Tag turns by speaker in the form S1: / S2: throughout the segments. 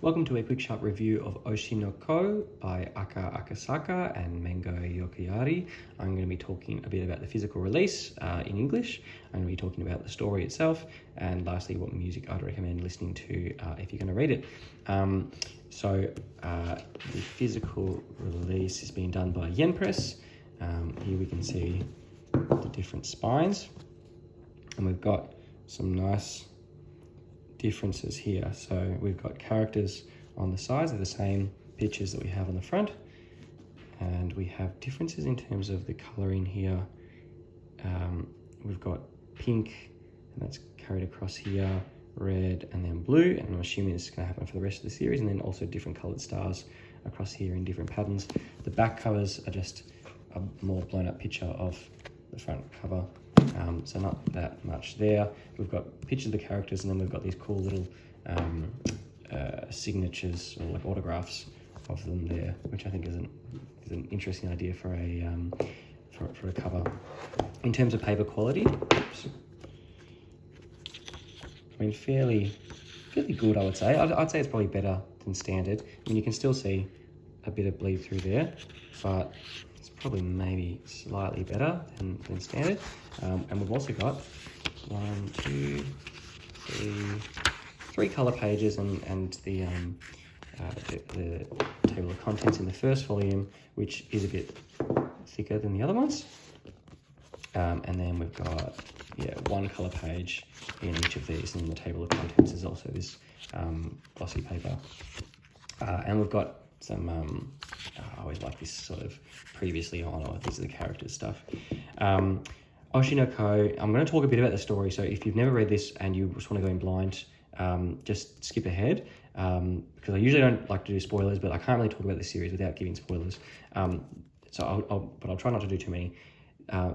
S1: Welcome to a quick sharp review of Oshi no Ko by Aka Akasaka and Manga Yokiyari. I'm going to be talking a bit about the physical release in English. I'm going to be talking about the story itself, and lastly what music I'd recommend listening to if you're going to read it. The physical release is being done by Yen Press. Here we can see the different spines, and we've got some nice differences here. So we've got characters on the sides, they're the same pictures that we have on the front, and we have differences in terms of the colouring here. We've got pink, and that's carried across here, red, and then blue, and I'm assuming this is going to happen for the rest of the series, and then also different coloured stars across here in different patterns. The back covers are just a more blown up picture of the front cover. So not that much there. We've got pictures of the characters, and then we've got these cool little signatures or like autographs of them there, which I think is an interesting idea for a cover. In terms of paper quality, I mean fairly good, I would say. I'd say it's probably better than standard. I mean, you can still see a bit of bleed through there, but it's probably maybe slightly better than standard. And we've also got 3 colour pages and the table of contents in the first volume, which is a bit thicker than the other ones. And then we've got 1 colour page in each of these, and the table of contents is also this glossy paper. And we've got some, I always like this sort of previously on, or these are the characters stuff. Oshi no Ko, I'm going to talk a bit about the story, so if you've never read this and you just want to go in blind, just skip ahead, because I usually don't like to do spoilers, but I can't really talk about the series without giving spoilers. But I'll try not to do too many.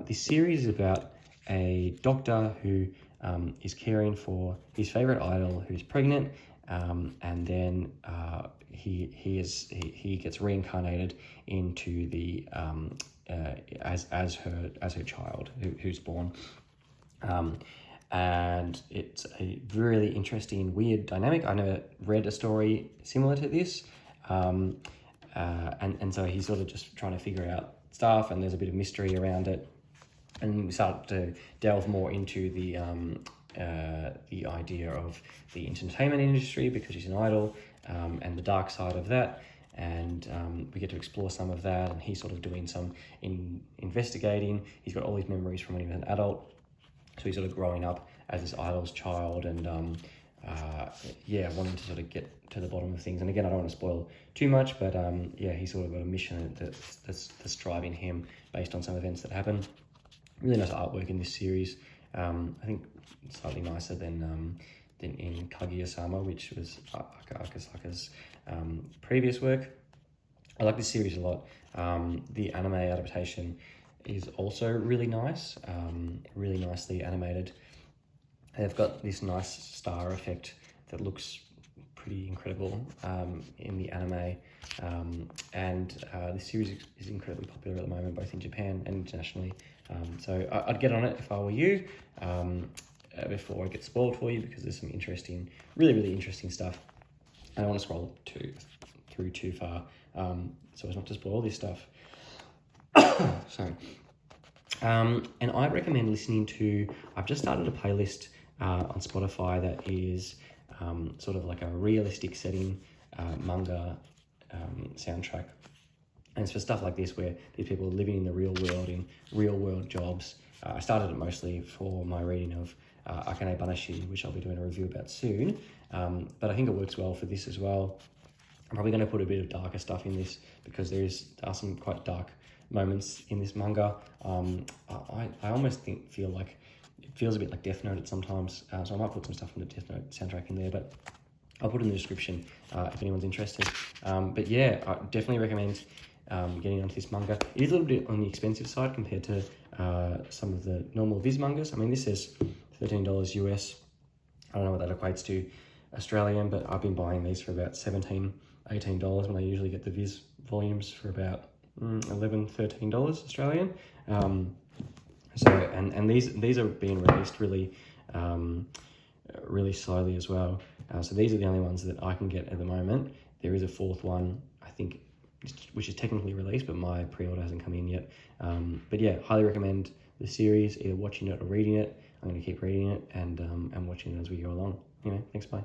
S1: This series is about a doctor who is caring for his favourite idol who's pregnant, and then he gets reincarnated into the as her child who's born, and it's a really interesting, weird dynamic. I never read a story similar to this, and so he's sort of just trying to figure out stuff, and there's a bit of mystery around it, and we start to delve more into the idea of the entertainment industry, because she's an idol, and the dark side of that, and we get to explore some of that, and he's sort of doing some investigating. He's got all these memories from when he was an adult, so he's sort of growing up as this idol's child, and wanting to sort of get to the bottom of things. And again, I don't want to spoil too much, but he's sort of got a mission that's driving him based on some events that happen. Really nice artwork in this series. I think slightly nicer than in Kaguya-sama, which was Aka Akasaka's previous work. I like this series a lot. The anime adaptation is also really nice, really nicely animated. They've got this nice star effect that looks pretty incredible in the anime, and the series is incredibly popular at the moment, both in Japan and internationally. So I'd get on it if I were you, before it gets spoiled for you, because there's some interesting, really interesting stuff. I don't want to scroll through too far, so as not to spoil this stuff. Sorry. And I'd recommend listening to, I've just started a playlist on Spotify that is sort of like a realistic setting manga soundtrack. And it's for stuff like this, where these people are living in the real world, in real world jobs. I started it mostly for my reading of Akane Banashi, which I'll be doing a review about soon. But I think it works well for this as well. I'm probably going to put a bit of darker stuff in this, because there are some quite dark moments in this manga. I almost feel like it feels a bit like Death Note at sometimes, so I might put some stuff from the Death Note soundtrack in there, but I'll put it in the description if anyone's interested. But yeah, I definitely recommend getting onto this manga. It is a little bit on the expensive side compared to some of the normal Viz mangas. I mean, this is $13 US. I don't know what that equates to Australian, but I've been buying these for about $17, $18 when I usually get the Viz volumes for about $11, $13 Australian. And these are being released really slowly as well. So these are the only ones that I can get at the moment. There is a fourth one, I think, which is technically released, but my pre-order hasn't come in yet. But yeah, highly recommend the series, either watching it or reading it. I'm going to keep reading it and watching it as we go along. Anyway, thanks, bye.